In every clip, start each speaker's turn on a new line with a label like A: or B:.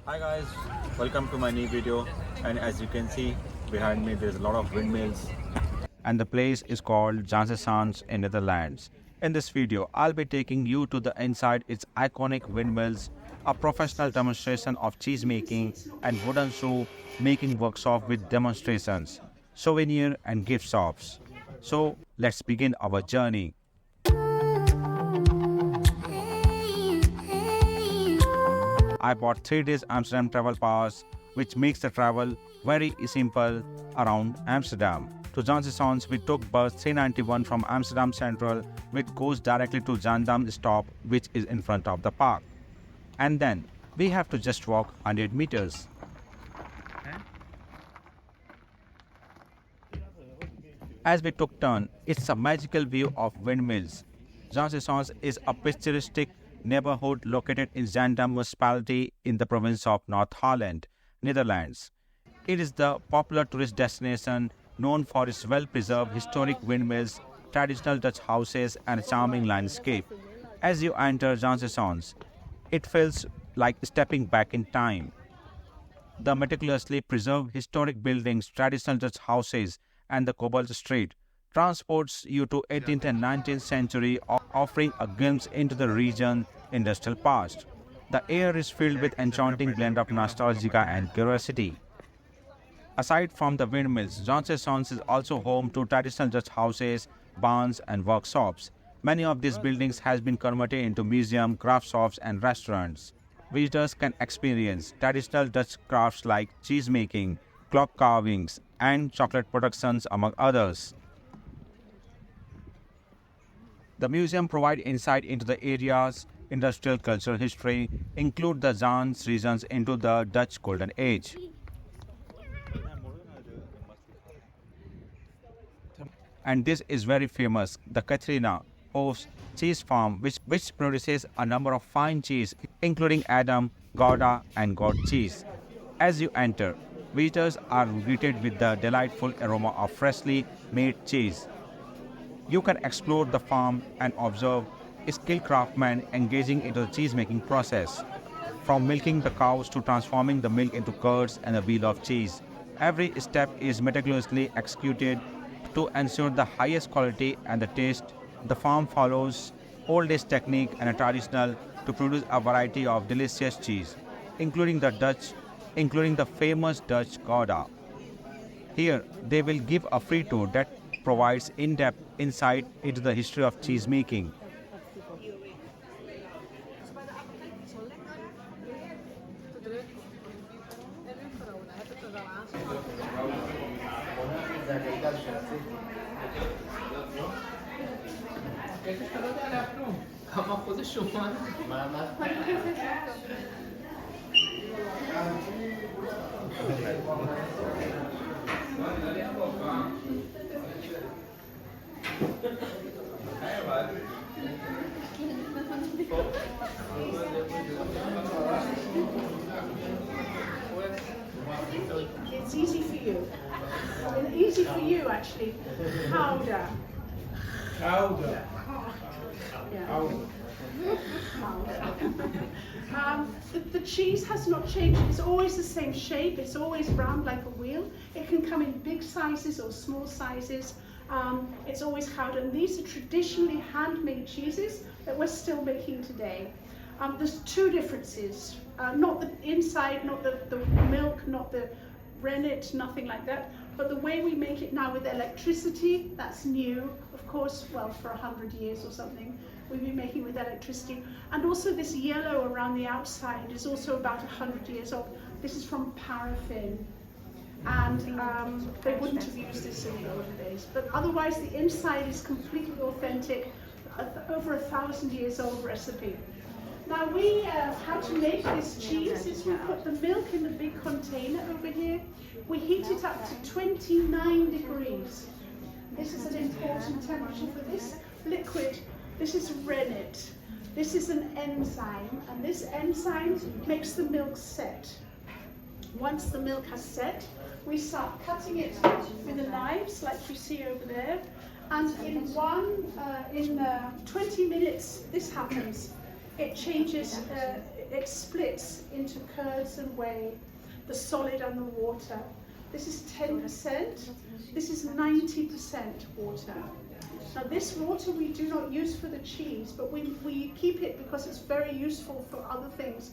A: Hi guys, welcome to my new video. And as you can see behind me, there's a lot of windmills. And the place is called Zaanse Schans in Netherlands. In this video, I'll be taking you to the inside its iconic windmills, a professional demonstration of cheese making and wooden shoe making workshop with demonstrations, souvenir and gift shops. So let's begin our journey. I bought 3 days Amsterdam travel pass, which makes the travel very simple around Amsterdam. To Zaanse Schans, we took bus 391 from Amsterdam Central, which goes directly to Zaandam stop, which is in front of the park. And then we have to just walk 100 meters. As we took turn, it's a magical view of windmills. Zaanse Schans is a picturesque neighborhood located in Zaandam municipality in the province of North Holland, Netherlands. It is the popular tourist destination known for its well-preserved historic windmills, traditional Dutch houses, and a charming landscape. As you enter Zaanse Schans, it feels like stepping back in time. The meticulously preserved historic buildings, traditional Dutch houses, and the cobbled street transports you to 18th and 19th century, offering a glimpse into the region's industrial past. The air is filled with enchanting blend of nostalgia and curiosity. Aside from the windmills, Zaanse Schans is also home to traditional Dutch houses, barns, and workshops. Many of these buildings has been converted into museums, craft shops, and restaurants. Visitors can experience traditional Dutch crafts like cheese making, clock carvings, and chocolate productions, among others. The museum provides insight into the area's industrial cultural history, include the Zaanse regions into the Dutch Golden Age. And this is very famous. The Katrina hosts cheese farm which produces a number of fine cheese, including Adam, Gouda, and goat cheese. As you enter, visitors are greeted with the delightful aroma of freshly made cheese. You can explore the farm and observe skilled craftsmen engaging into the cheese making process. From milking the cows to transforming the milk into curds and a wheel of cheese, every step is meticulously executed to ensure the highest quality and the taste. The farm follows old age technique and a traditional to produce a variety of delicious cheese, including the famous Dutch Gouda. Here, they will give a free tour that provides in-depth insight into the history of cheese making.
B: It's easy for you. And easy for you, actually. Powder.
C: Powder.
B: Yeah. The cheese has not changed. It's always the same shape. It's always round like a wheel. It can come in big sizes or small sizes. It's always powder. And these are traditionally handmade cheeses that we're still making today. There's two differences. Not the inside, not the milk, not the rennet, nothing like that. But the way we make it now with electricity, that's new. Of course, well, for 100 years or something, we've been making with electricity. And also this yellow around the outside is also about 100 years old. This is from paraffin. And they wouldn't have used this in the olden days. But otherwise, the inside is completely authentic, over 1,000 years old recipe. Now how to make this cheese is we put the milk in the big container over here. We heat it up to 29 degrees. This is an important temperature for this liquid. This is rennet. This is an enzyme, and this enzyme makes the milk set. Once the milk has set, we start cutting it with the knives, like you see over there. And in 20 minutes, this happens. It changes, it splits into curds and whey, the solid and the water. This is 10%, this is 90% water. Now this water we do not use for the cheese, but we keep it because it's very useful for other things.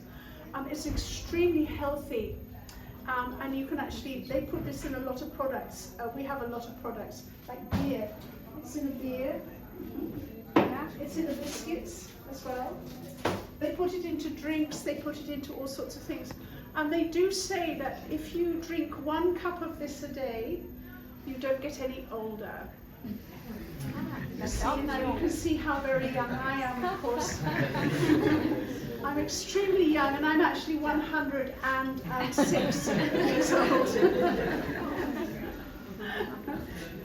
B: It's extremely healthy, and you can actually, they put this in a lot of products. We have a lot of products, like beer. It's in a beer, yeah, it's in the biscuits as well. They put it into drinks, they put it into all sorts of things. And they do say that if you drink 1 cup of this a day, you don't get any older. Now you can see how very young I am, of course. I'm extremely young, and I'm actually 106 years old.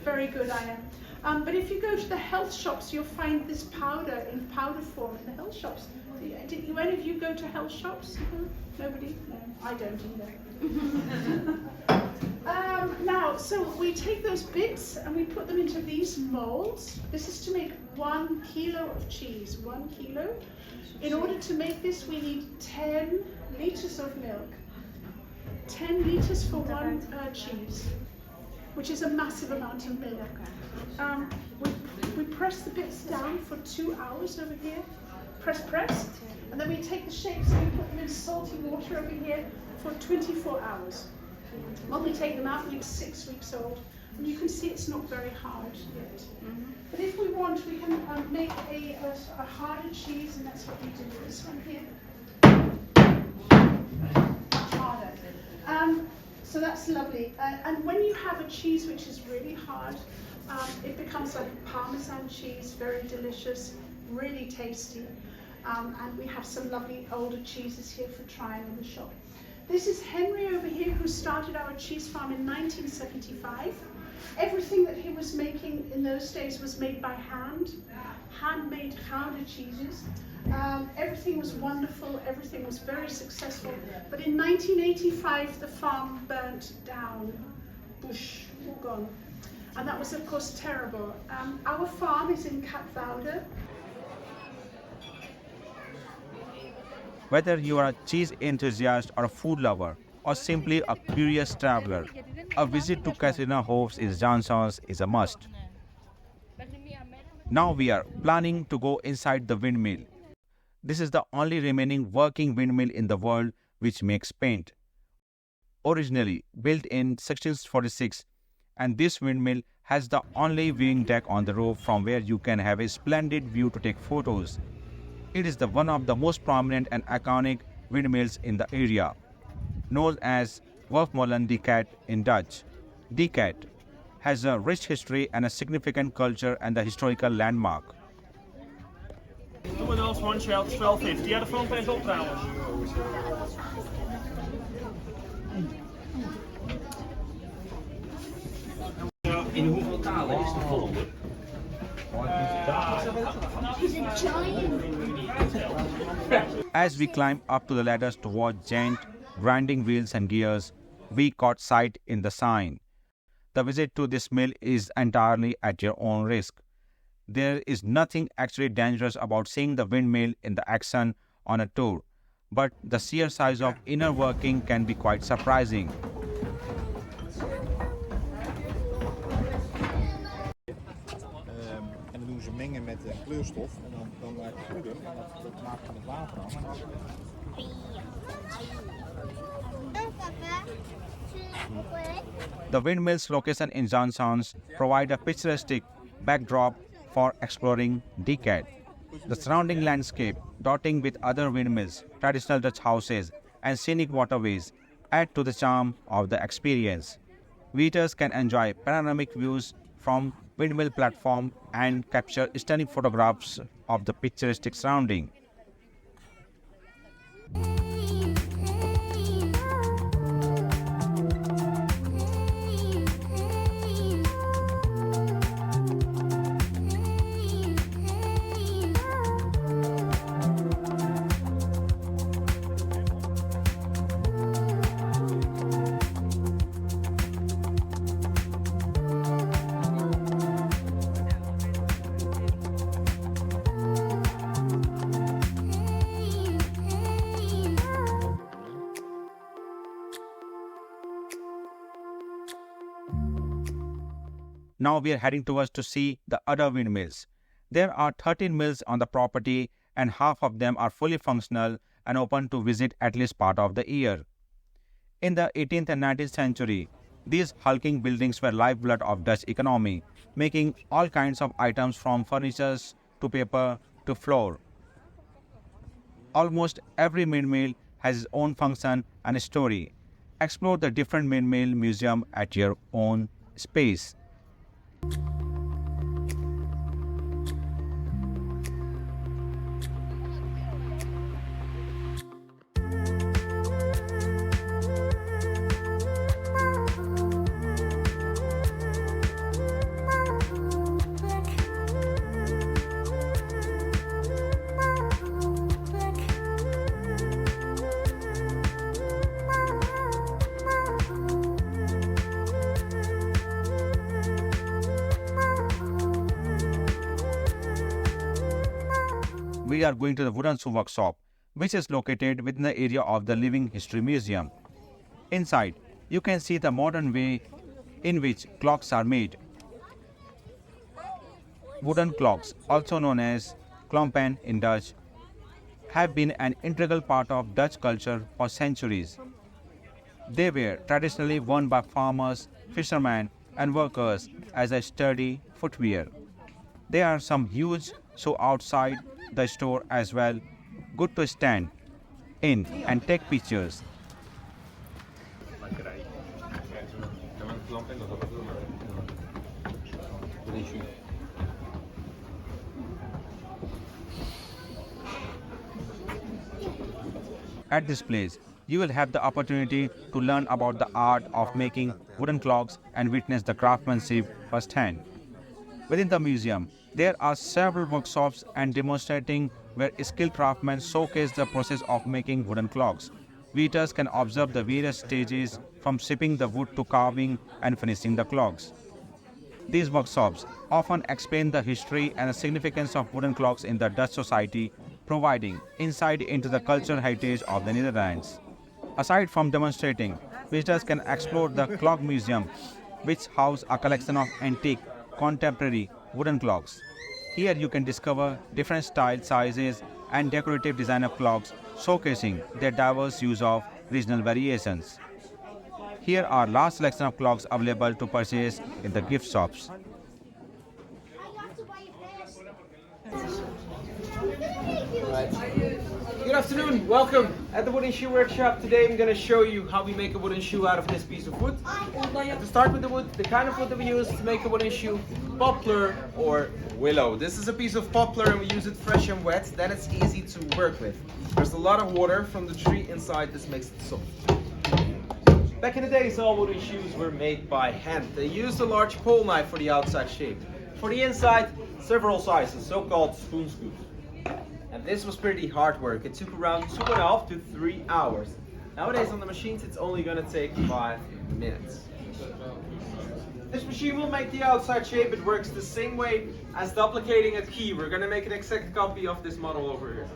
B: Very good I am. But if you go to the health shops, you'll find this powder in powder form in the health shops. Did you, any of you go to health shops? Nobody? No, I don't either. Now, so we take those bits and we put them into these molds. This is to make 1 kilo of cheese, 1 kilo. In order to make this, we need 10 liters of milk. 10 liters for 1 cheese, which is a massive amount of milk. We press the bits down for 2 hours over here. Press, and then we take the shapes and we put them in salty water over here for 24 hours. When we take them out, we're 6 weeks old, and you can see it's not very hard yet. But if we want, we can make a harder cheese, and that's what we do with this one here. Much harder. So that's lovely. And when you have a cheese which is really hard, it becomes like Parmesan cheese, very delicious, really tasty. And we have some lovely older cheeses here for trying in the shop. This is Henry over here, who started our cheese farm in 1975. Everything that he was making in those days was made by hand, handmade Gouda cheeses. Everything was wonderful, everything was very successful. But in 1985, the farm burnt down, bush, all gone. And that was, of course, terrible. Our farm is in Capvoude.
A: Whether you are a cheese enthusiast or a food lover, or simply a curious traveler, a visit to Katrina Hof's in Zaanse Schans is a must. Now we are planning to go inside the windmill. This is the only remaining working windmill in the world which makes paint. Originally built in 1646, and this windmill has the only viewing deck on the roof from where you can have a splendid view to take photos. It is one of the most prominent and iconic windmills in the area, known as Windmill in Dutch. Despite has a rich history and a significant culture and a historical landmark.
D: Someone else, one child, it's 12.50. Ja, de frontpage op trouwens.
E: In hoeveel talen is de volgende?
A: As we climb up to the ladders to watch giant grinding wheels and gears, we caught sight in the sign. The visit to this mill is entirely at your own risk. There is nothing actually dangerous about seeing the windmill in the action on a tour, but the sheer size of inner working can be quite surprising.
F: En dan doen ze mengen met kleurstof en dan laat je poeder en dat maakt van het water af.
A: The windmill's location in Zaanse Schans provide a picturesque backdrop for exploring Despite. The surrounding landscape, dotting with other windmills, traditional Dutch houses, and scenic waterways, add to the charm of the experience. Visitors can enjoy panoramic views from windmill platform and capture stunning photographs of the picturesque surrounding. Now we are heading towards to see the other windmills. There are 13 mills on the property and half of them are fully functional and open to visit at least part of the year. In the 18th and 19th century, these hulking buildings were lifeblood of Dutch economy, making all kinds of items from furniture to paper to flour. Almost every windmill has its own function and story. Explore the different windmill museum at your own space. We are going to the wooden shoe workshop, which is located within the area of the Living History Museum. Inside, you can see the modern way in which clocks are made. Wooden clocks, also known as klompen in Dutch, have been an integral part of Dutch culture for centuries. They were traditionally worn by farmers, fishermen, and workers as a sturdy footwear. There are some huge shows outside the store as well. Good to stand in and take pictures. At this place, you will have the opportunity to learn about the art of making wooden clogs and witness the craftsmanship firsthand. Within the museum, there are several workshops and demonstrating where skilled craftsmen showcase the process of making wooden clogs. Visitors can observe the various stages from shipping the wood to carving and finishing the clogs. These workshops often explain the history and the significance of wooden clogs in the Dutch society, providing insight into the cultural heritage of the Netherlands. Aside from demonstrating, visitors can explore the Clog Museum, which houses a collection of antique, contemporary wooden clogs. Here you can discover different styles, sizes, and decorative design of clogs, showcasing their diverse use of regional variations. Here are large selection of clogs available to purchase in the gift shops.
G: Good afternoon, welcome at the wooden shoe workshop. Today I'm going to show you how we make a wooden shoe out of this piece of wood. To start with the wood, the kind of wood that we use to make a wooden shoe, poplar or willow. This is a piece of poplar and we use it fresh and wet, then it's easy to work with. There's a lot of water from the tree inside, this makes it soft. Back in the days, all wooden shoes were made by hand. They used a large pole knife for the outside shape. For the inside, several sizes, so-called spoon screws. And this was pretty hard work. It took around 2.5 to 3 hours. Nowadays on the machines it's only going to take 5 minutes. This machine will make the outside shape. It works the same way as duplicating a key. We're going to make an exact copy of this model over here.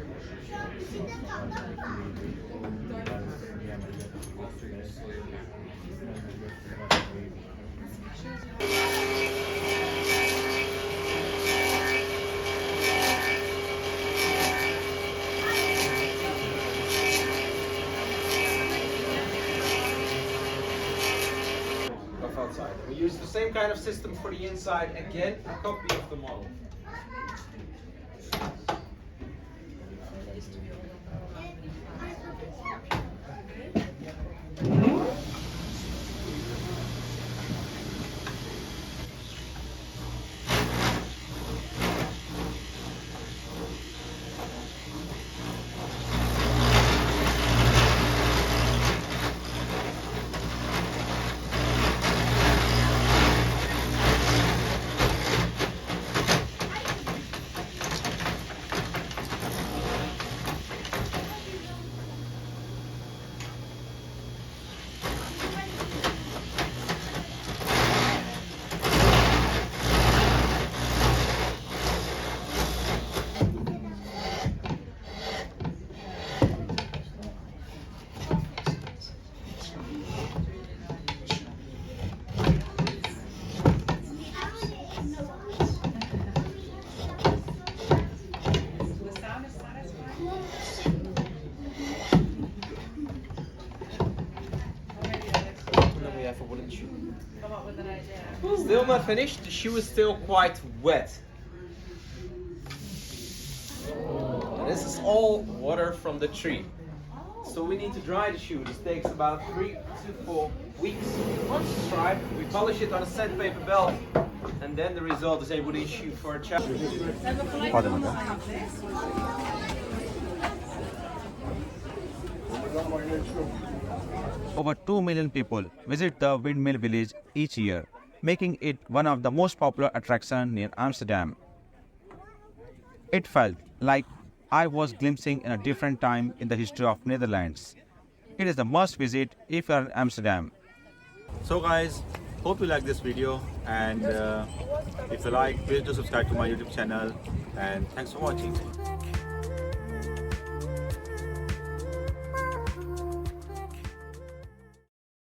G: Outside. We use the same kind of system for the inside. Again, a copy of the model. wooden shoe. Still not finished, the shoe is still quite wet. And this is all water from the tree. So we need to dry the shoe. This takes about 3 to 4 weeks. Once it's dry, we polish it on a sandpaper belt, and then the result is a wooden shoe for a child.
A: Over 2 million people visit the Windmill village each year, making it one of the most popular attractions near Amsterdam. It felt like I was glimpsing in a different time in the history of Netherlands. It is a must visit if you are in Amsterdam. So guys, hope you like this video, and if you like, please do subscribe to my YouTube channel, and thanks for watching.